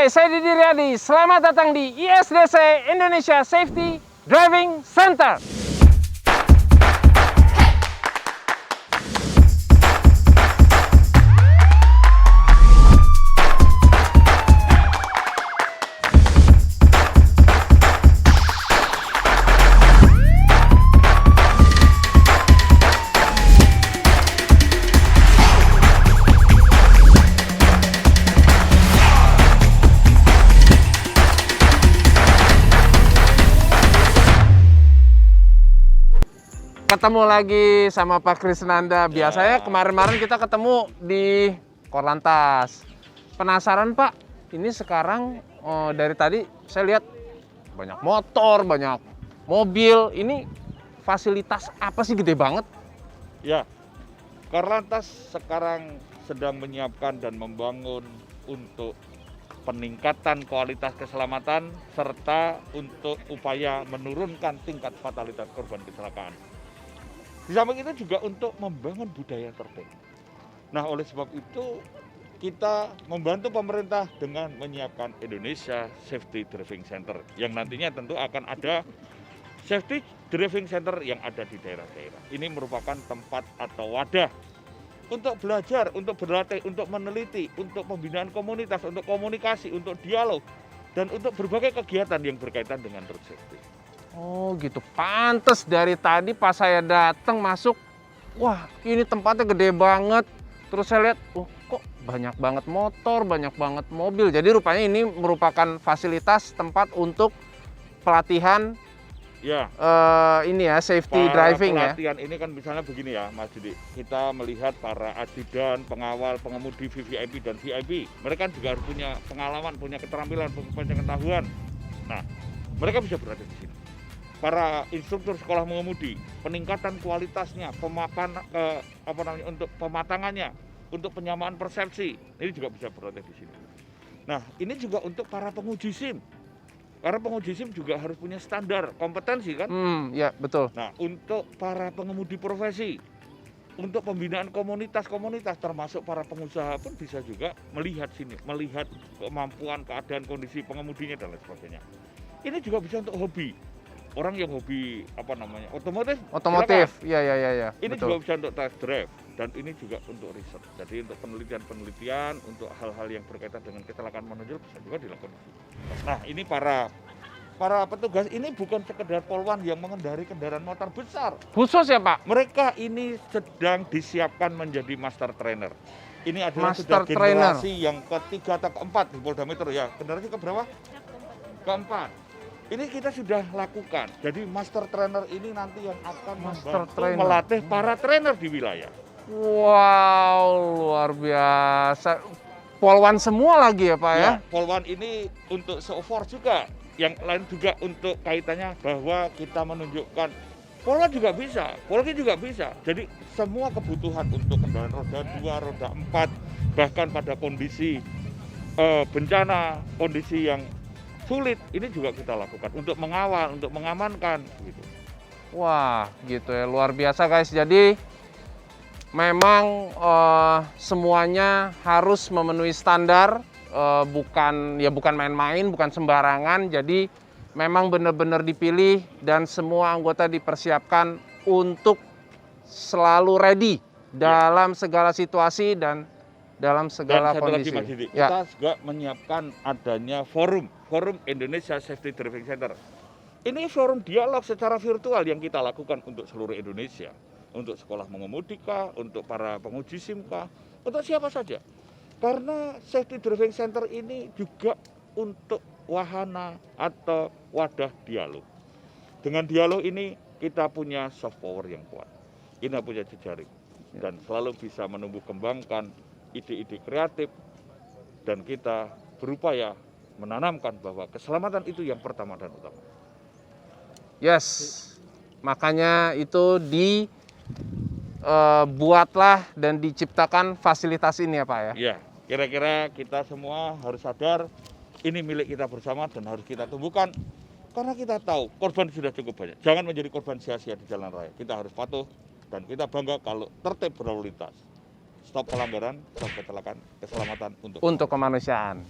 Hai, saya Didi Riyadi. Selamat datang di ISDC Indonesia Safety Driving Center. Ketemu lagi sama Pak Krisnanda. Biasanya kemarin-kemarin kita ketemu di Korlantas. Penasaran Pak, ini sekarang dari tadi saya lihat banyak motor, banyak mobil. Ini fasilitas apa sih gede banget? Ya, Korlantas sekarang sedang menyiapkan dan membangun untuk peningkatan kualitas keselamatan serta untuk upaya menurunkan tingkat fatalitas korban kecelakaan. Di samping itu juga untuk membangun budaya tertib. Nah, oleh sebab itu kita membantu pemerintah dengan menyiapkan Indonesia Safety Driving Center yang nantinya tentu akan ada Safety Driving Center yang ada di daerah-daerah. Ini merupakan tempat atau wadah untuk belajar, untuk berlatih, untuk meneliti, untuk pembinaan komunitas, untuk komunikasi, untuk dialog, dan untuk berbagai kegiatan yang berkaitan dengan road safety. Oh gitu, pantes dari tadi pas saya datang masuk, wah ini tempatnya gede banget. Terus saya lihat, kok banyak banget motor, banyak banget mobil. Jadi rupanya ini merupakan fasilitas tempat untuk pelatihan Ya, ini ya, safety driving ya. Pelatihan ini kan misalnya begini ya Mas Didi, kita melihat para ajudan, pengawal, pengemudi VVIP dan VIP. Mereka juga harus punya pengalaman, punya keterampilan, punya pengetahuan. Nah, mereka bisa berada di sini. Para instruktur sekolah mengemudi, peningkatan kualitasnya, untuk pematangannya, untuk penyamaan persepsi, ini juga bisa berada di sini. Nah, ini juga untuk para penguji SIM. Karena penguji SIM juga harus punya standar kompetensi kan? Ya betul. Nah, untuk para pengemudi profesi, untuk pembinaan komunitas-komunitas, termasuk para pengusaha pun bisa juga melihat sini, melihat kemampuan, keadaan, kondisi pengemudinya dan lain sebagainya. Ini juga bisa untuk hobi. Orang yang hobi otomotif, ya. Ini betul. juga bisa untuk test drive dan ini juga untuk riset. Jadi untuk penelitian, untuk hal-hal yang berkaitan dengan kecelakaan menonjol bisa juga dilakukan. Nah, ini para petugas ini bukan sekedar polwan yang mengendari kendaraan motor besar. Khusus ya Pak? Mereka ini sedang disiapkan menjadi master trainer. Ini adalah Master sudah trainer. generasi yang ketiga atau keempat di Polda Metro ya. Generasi keberapa? Keempat. Ini kita sudah lakukan. Jadi master trainer ini nanti yang akan melatih para trainer di wilayah. Wow, luar biasa. Polwan semua lagi ya Pak ya? Polwan ini untuk show-off juga. Yang lain juga untuk kaitannya bahwa kita menunjukkan Polwan juga bisa, Polri juga bisa. Jadi semua kebutuhan untuk kendaraan roda 2, roda 4, bahkan pada kondisi bencana, kondisi yang sulit, ini juga kita lakukan untuk mengawal, untuk mengamankan gitu. Wah, gitu ya, luar biasa guys. Jadi memang semuanya harus memenuhi standar, bukan main-main, bukan sembarangan. Jadi memang benar-benar dipilih dan semua anggota dipersiapkan untuk selalu ready dalam segala situasi dan dalam segala kondisi. Lagi Mas Didi, kita juga menyiapkan adanya forum Indonesia Safety Driving Center. Ini forum dialog secara virtual yang kita lakukan untuk seluruh Indonesia, untuk sekolah mengemudi kah, untuk para penguji SIM kah, untuk siapa saja. Karena Safety Driving Center ini juga untuk wahana atau wadah dialog. Dengan dialog ini kita punya soft power yang kuat, kita punya jejaring dan selalu bisa menumbuh kembangkan ide-ide kreatif dan kita berupaya menanamkan bahwa keselamatan itu yang pertama dan utama. Yes, makanya itu dibuatlah dan diciptakan fasilitas ini ya Pak ya? Ya, kira-kira kita semua harus sadar ini milik kita bersama dan harus kita tumbuhkan. Karena kita tahu korban sudah cukup banyak. Jangan menjadi korban sia-sia di jalan raya. Kita harus patuh dan kita bangga kalau tertib berlalu lintas. Stop pelanggaran, stop kecelakaan, keselamatan untuk kemanusiaan.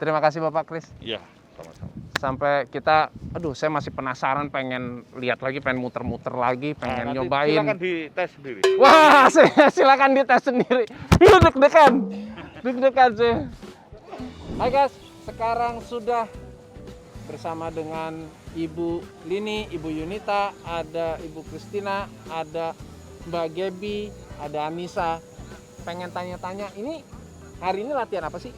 Terima kasih Bapak Kris. Iya, sama-sama. Sampai kita, aduh saya masih penasaran, pengen lihat lagi, pengen muter-muter lagi, pengen Nanti nyobain. silakan dites sendiri. Wah, silakan dites sendiri. Deg-degan. Deg-degan sih. Hai guys, sekarang sudah bersama dengan Ibu Lini, Ibu Yunita, ada Ibu Kristina, ada Mbak Gebi, ada Anissa. Pengen tanya-tanya, ini hari ini latihan apa sih?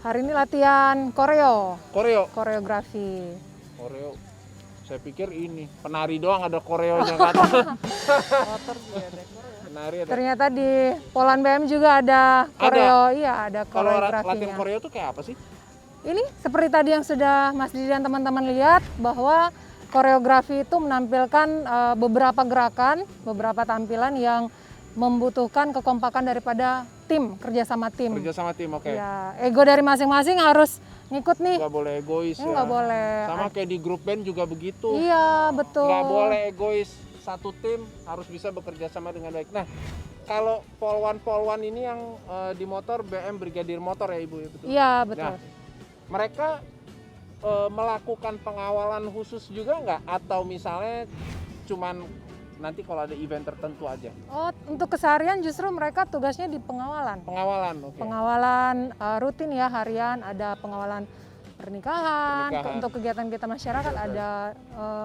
Hari ini latihan koreo, Koreo. koreografi. Koreo. Saya pikir ini penari doang ada koreonya kan. Penari ada. Ternyata di Polan BM juga ada koreo, iya ada Kalau latihan koreografinya. koreo tuh kayak apa sih? Ini seperti tadi yang sudah Mas Didi dan teman-teman lihat bahwa koreografi itu menampilkan beberapa gerakan, beberapa tampilan yang membutuhkan kekompakan daripada tim, kerjasama tim. Kerja sama tim, oke. Ya, ego dari masing-masing harus ngikut nih. Nggak boleh egois ya. Nggak boleh. Sama kayak di grup band juga begitu. Iya, betul. Nggak boleh egois. Satu tim harus bisa bekerja sama dengan baik. Nah, kalau polwan-polwan ini yang di motor BM Brigadir Motor ya Ibu ya, betul? Iya, betul. Nah, mereka melakukan pengawalan khusus juga nggak? Atau misalnya cuman nanti kalau ada event tertentu aja? Oh, untuk keseharian justru mereka tugasnya di pengawalan. Pengawalan, oke. Pengawalan rutin ya, harian, ada pengawalan pernikahan, Pernikahan. untuk kegiatan kita masyarakat, ada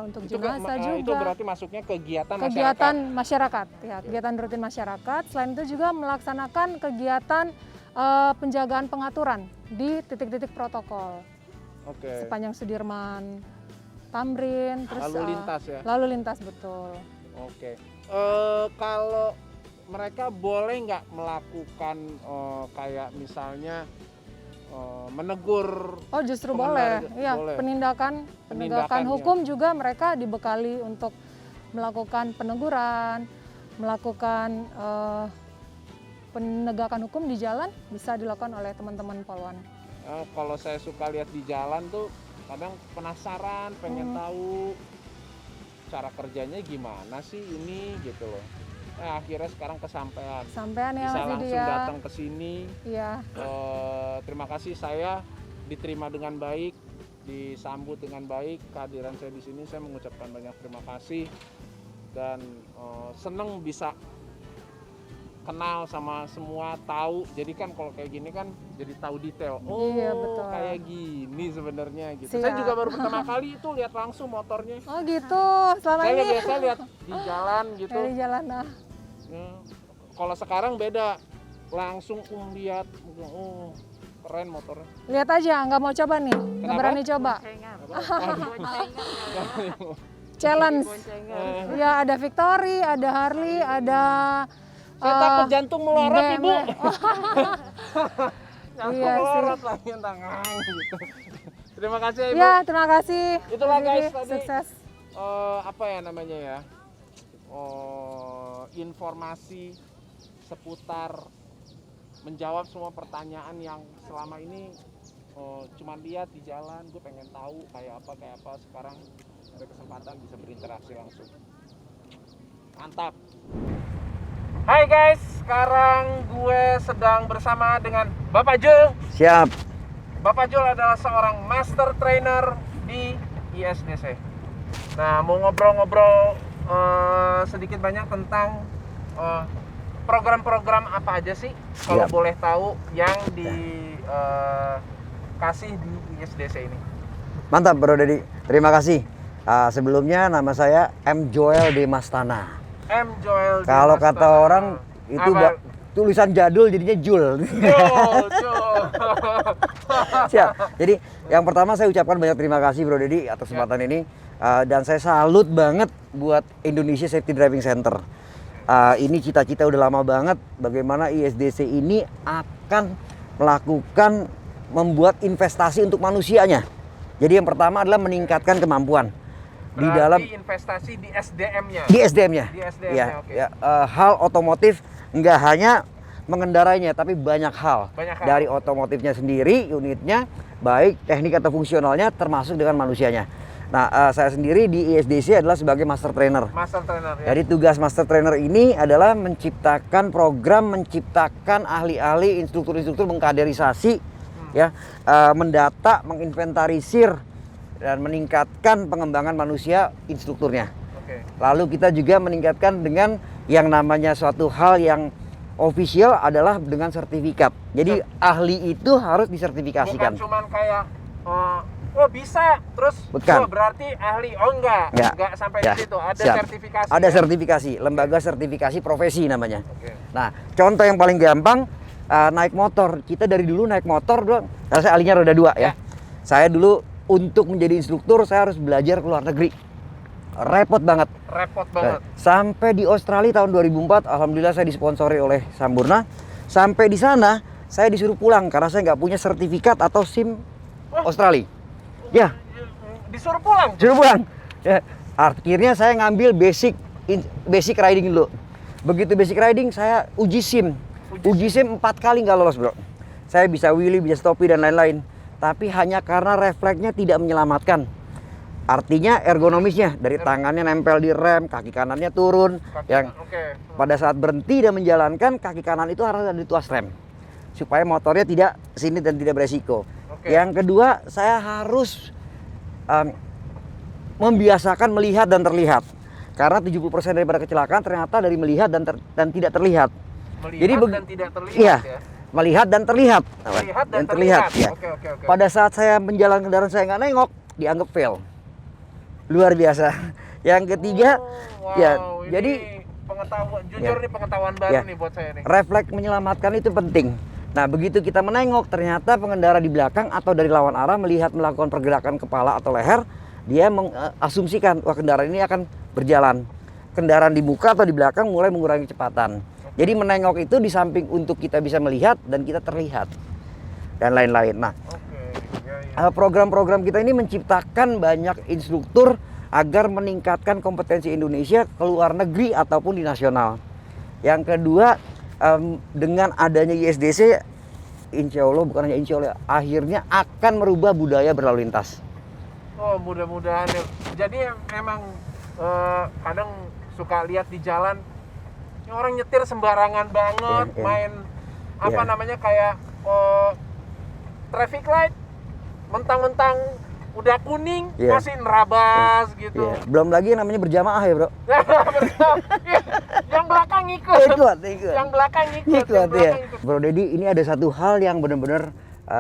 untuk jenazah juga. Itu berarti masuknya kegiatan kegiatan masyarakat. masyarakat, ya, kegiatan rutin masyarakat. Selain itu juga melaksanakan kegiatan penjagaan pengaturan di titik-titik protokol Oke. sepanjang Sudirman, Tamrin, terus Lalu lintas ya. lalu lintas betul. Oke. Kalau mereka boleh nggak melakukan kayak misalnya menegur? Oh, justru Pengendara boleh. Iya, boleh. penindakan Penindakan, hukum juga mereka dibekali untuk melakukan peneguran, melakukan penegakan hukum di jalan bisa dilakukan oleh teman-teman Polwan. Kalau saya suka lihat di jalan tuh kadang penasaran, pengen tahu cara kerjanya gimana sih ini gitu loh. Akhirnya sekarang kesampaian. Sampean ya Bisa Mas Didi langsung ya. datang ke sini. Iya. Terima kasih, saya diterima dengan baik, disambut dengan baik. Kehadiran saya di sini saya mengucapkan banyak terima kasih dan seneng bisa kenal sama semua, tahu. Jadi kan kalau kayak gini kan jadi tahu detail. Oh, Iya, betul. kayak gini sebenarnya gitu. Siap. Saya juga baru pertama kali itu lihat langsung motornya. Oh gitu. Selama Saya ini biasa lihat di jalan gitu. dari jalan. Nah, Kalau sekarang beda, langsung lihat, oh keren motornya. lihat aja, nggak mau coba nih, nggak Kenapa? berani coba. Challenge. Ya ada Victory, ada Harley, ada Saya takut jantung melorot BMW. Ibu. Jantung Iya sih. melorot lagi tangan gitu. Terima kasih Ibu. Ya, terima kasih. Itulah Mas guys Didi, tadi. sukses. Apa ya namanya ya? Informasi seputar menjawab semua pertanyaan yang selama ini cuma lihat di jalan. Gue pengen tahu kayak apa. Sekarang ada kesempatan bisa berinteraksi langsung. Mantap. Hai guys, sekarang gue sedang bersama dengan Bapak Jul. Siap. Bapak Jul adalah seorang master trainer di ISDC. Nah, mau ngobrol-ngobrol sedikit banyak tentang program-program apa aja sih, kalau Siap. boleh tahu, yang dikasih di ISDC ini. Mantap Bro Dedi. Terima kasih. Sebelumnya nama saya M. Joel Demastana. M. Joel Kalau Demastana. kata orang itu Apa? tulisan jadul jadinya Jul. Jul. Siap. Jadi yang pertama saya ucapkan banyak terima kasih Bro Dedi atas kesempatan ini. Dan saya salut banget buat Indonesia Safety Driving Center. Ini cita-cita udah lama banget bagaimana ISDC ini akan melakukan membuat investasi untuk manusianya. Jadi yang pertama adalah meningkatkan kemampuan di Berarti dalam investasi di SDM-nya. di SDM-nya. Di SDM-nya, Ya, oke. ya, hal otomotif nggak hanya mengendarainya, tapi banyak hal. Banyak hal. Dari otomotifnya sendiri, unitnya, baik teknik atau fungsionalnya, termasuk dengan manusianya. Nah, saya sendiri di ISDC adalah sebagai master trainer. Master trainer ya. Jadi tugas master trainer ini adalah menciptakan program, menciptakan ahli-ahli, instruktur-instruktur, mengkaderisasi ya, mendata, menginventarisir dan meningkatkan pengembangan manusia instrukturnya. Oke. Lalu kita juga meningkatkan dengan yang namanya suatu hal yang official adalah dengan sertifikat. Jadi ahli itu harus disertifikasikan. Bukan cuman kayak oh bisa terus Bukan. oh berarti ahli. Oh enggak sampai Ya, di situ. Ada siap. sertifikasi. Ada ya? sertifikasi, lembaga sertifikasi profesi namanya. Oke. Nah, contoh yang paling gampang naik motor. Kita dari dulu naik motor doang. Karena saya ahlinya roda 2 ya. Saya dulu untuk menjadi instruktur saya harus belajar ke luar negeri. Repot banget. Repot banget. Sampai di Australia tahun 2004, alhamdulillah saya disponsori oleh Sampurna. Sampai di sana saya disuruh pulang karena saya nggak punya sertifikat atau SIM Australia. Ya, Disuruh pulang. suruh pulang. Ya, akhirnya saya ngambil basic riding dulu. Begitu basic riding saya uji SIM. Uji SIM 4 kali nggak lolos, bro. Saya bisa wheelie, bisa stopi dan lain-lain. Tapi hanya karena refleksnya tidak menyelamatkan. Artinya ergonomisnya dari tangannya nempel di rem, kaki kanannya turun. Yang Oke. pada saat berhenti dan menjalankan, kaki kanan itu harus ada di tuas rem supaya motornya tidak sini dan tidak beresiko. Oke. Yang kedua, saya harus membiasakan melihat dan terlihat. Karena 70% daripada kecelakaan ternyata dari melihat dan tidak terlihat. Melihat dan tidak terlihat iya, ya. melihat dan terlihat. Melihat dan terlihat. Ya. Oke. Pada saat saya menjalankan kendaraan saya nggak nengok, dianggap fail. Luar biasa. Yang ketiga, wow, ya, ini jadi pengetahuan jujur Ya. nih pengetahuan baru Ya. nih buat saya nih. refleks menyelamatkan itu penting. Nah, begitu kita menengok, ternyata pengendara di belakang atau dari lawan arah melakukan pergerakan kepala atau leher, dia mengasumsikan, wah kendaraan ini akan berjalan. Kendaraan di muka atau di belakang mulai mengurangi kecepatan. Jadi menengok itu di samping untuk kita bisa melihat dan kita terlihat. Dan lain-lain. Nah, program-program kita ini menciptakan banyak instruktur agar meningkatkan kompetensi Indonesia ke luar negeri ataupun di nasional. Yang kedua, dengan adanya ISDC, insya Allah, bukan hanya insya Allah, akhirnya akan merubah budaya berlalu lintas. Oh, mudah-mudahan ya. Jadi emang kadang suka lihat di jalan ini orang nyetir sembarangan banget, Iya. main apa Iya. namanya kayak traffic light, mentang-mentang udah kuning Iya. masih nerabas gitu. Iya. Belum lagi yang namanya berjamaah ya, bro. Yang belakang ikut. Ikut. Yang belakang ikut. Ikut yang ya. belakang ikut. Bro Deddy, ini ada satu hal yang benar-benar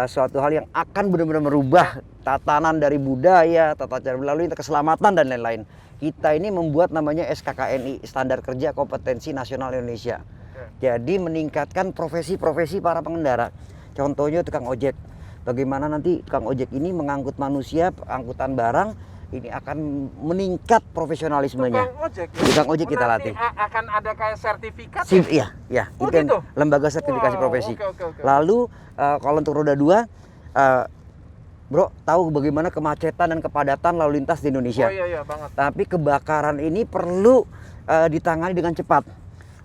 suatu hal yang akan benar-benar merubah tatanan dari budaya, tata cara berlalu lintas, keselamatan dan lain-lain. Kita ini membuat namanya SKKNI, Standar Kerja Kompetensi Nasional Indonesia. Jadi meningkatkan profesi-profesi para pengendara. Contohnya tukang ojek. Bagaimana nanti tukang ojek ini mengangkut manusia, angkutan barang, ini akan meningkat profesionalismenya. Tukang ojek. Tukang ojek kita Nanti latih. akan ada kayak sertifikat. Iya. Oh, Itu kan gitu? lembaga sertifikasi Wow, profesi. oke. Lalu kalau untuk roda 2, bro, tahu bagaimana kemacetan dan kepadatan lalu lintas di Indonesia. Oh iya banget. Tapi kebakaran ini perlu ditangani dengan cepat.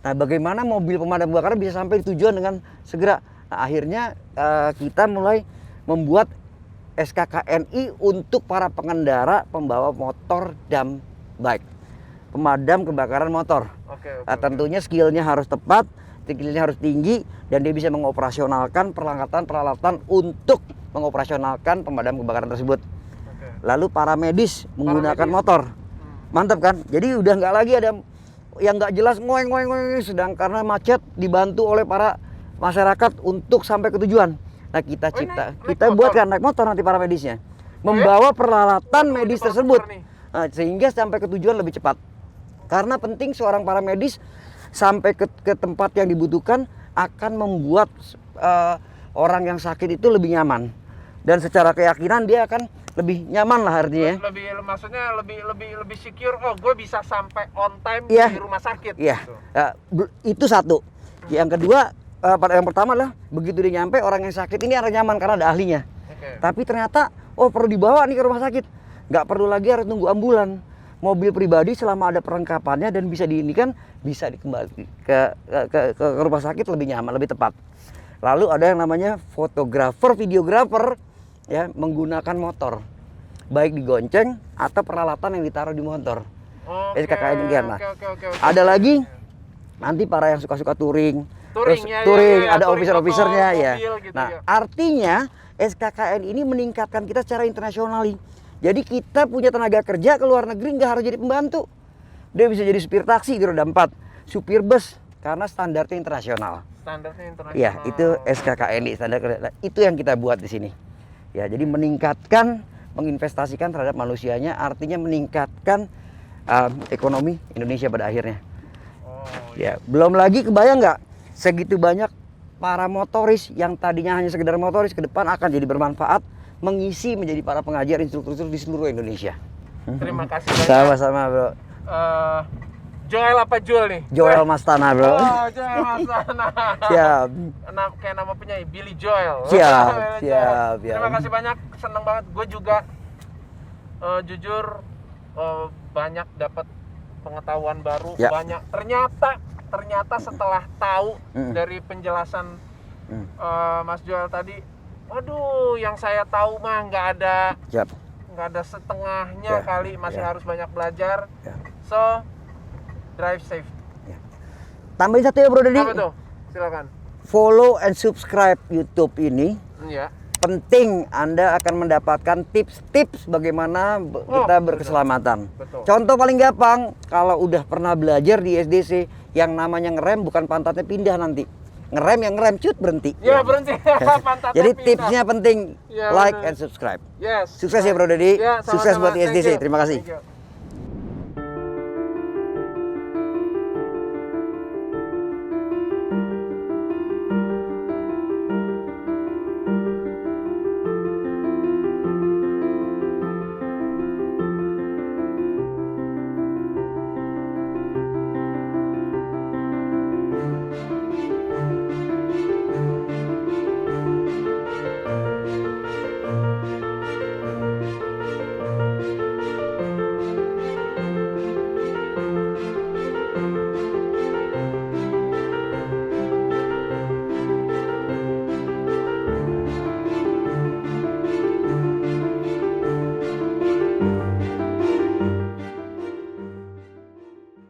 Nah, bagaimana mobil pemadam kebakaran bisa sampai di tujuan dengan segera? Nah, akhirnya kita mulai membuat SKKNI untuk para pengendara pembawa motor dan bike, pemadam kebakaran motor. Oke. Tentunya skillnya harus tepat, skillnya harus tinggi, dan dia bisa mengoperasionalkan peralatan untuk mengoperasionalkan pemadam kebakaran tersebut. Oke. Lalu para medis menggunakan medis. motor, mantap kan? Jadi udah nggak lagi ada yang nggak jelas ngoeng, sedang karena macet dibantu oleh para masyarakat untuk sampai ke tujuan. Nah, kita cipta, naik kita motor. buatkan naik motor nanti para medisnya, membawa peralatan medis Bawa tersebut. motor nih. Nah, sehingga sampai ke tujuan lebih cepat. Karena penting seorang paramedis sampai ke tempat yang dibutuhkan akan membuat orang yang sakit itu lebih nyaman. Dan secara keyakinan dia akan lebih nyaman lah artinya. Maksudnya lebih secure. Oh, gue bisa sampai on time Iya. di rumah sakit. Iya. Gitu. Itu satu. Yang kedua, yang pertama adalah begitu dia nyampe orang yang sakit ini harus nyaman karena ada ahlinya. Oke. Tapi ternyata perlu dibawa nih ke rumah sakit. Nggak perlu lagi harus nunggu ambulan. Mobil pribadi selama ada perlengkapannya dan bisa diinikan, bisa dikembali ke rumah sakit lebih nyaman, lebih tepat. Lalu ada yang namanya fotografer, videografer ya menggunakan motor. Baik digonceng atau peralatan yang ditaruh di motor. Oke. SKKNI. Nah, Oke. ada lagi nanti para yang suka-suka touring, touring terus ya, touring, ya, ada touring officer-officernya motor, ya. mobil gitu Nah, ya. artinya SKKN ini meningkatkan kita secara internasional. Jadi kita punya tenaga kerja ke luar negeri nggak harus jadi pembantu. Dia bisa jadi supir taksi di roda 4, supir bus karena standarnya internasional. Standarnya internasional. Iya, itu SKKNI, standar kerja. Itu yang kita buat di sini. Ya, jadi meningkatkan, menginvestasikan terhadap manusianya, artinya meningkatkan ekonomi Indonesia pada akhirnya. Oh, Ya, belum lagi kebayang nggak segitu banyak para motoris yang tadinya hanya sekedar motoris ke depan akan jadi bermanfaat mengisi menjadi para pengajar instruktur di seluruh Indonesia. terima kasih banyak. Sama-sama, Bro. Joel apa Joel nih? Joel Mastana, Bro. Oh, Joel Mastana. Siap. Kayak nama penyanyi Billy Joel. Siap, Joel. siap, Terima siap. kasih banyak, seneng banget. Gue juga jujur banyak dapat pengetahuan baru. Ya. Banyak ternyata setelah tahu dari penjelasan Mas Joel tadi, waduh, yang saya tahu mah nggak ada setengahnya Ya, kali, masih ya. harus banyak belajar. Ya. So drive safe. Tambahin satu ya, Bro Dedi. Apa tuh? Silakan. Follow and subscribe YouTube ini. Ya. Penting Anda akan mendapatkan tips-tips bagaimana kita berkeselamatan. Betul. Contoh paling gampang, kalau udah pernah belajar di SDC, yang namanya ngerem bukan pantatnya pindah nanti. Ngerem yang ngerem, cut berhenti. Ya, berhenti. Pantatnya Jadi pindah. tipsnya penting, Ya, like bener. and subscribe. Yes. Sukses ya Bro Dedi. Ya, Sukses sama-sama. buat di Thank SDC. you. Terima kasih. Thank you.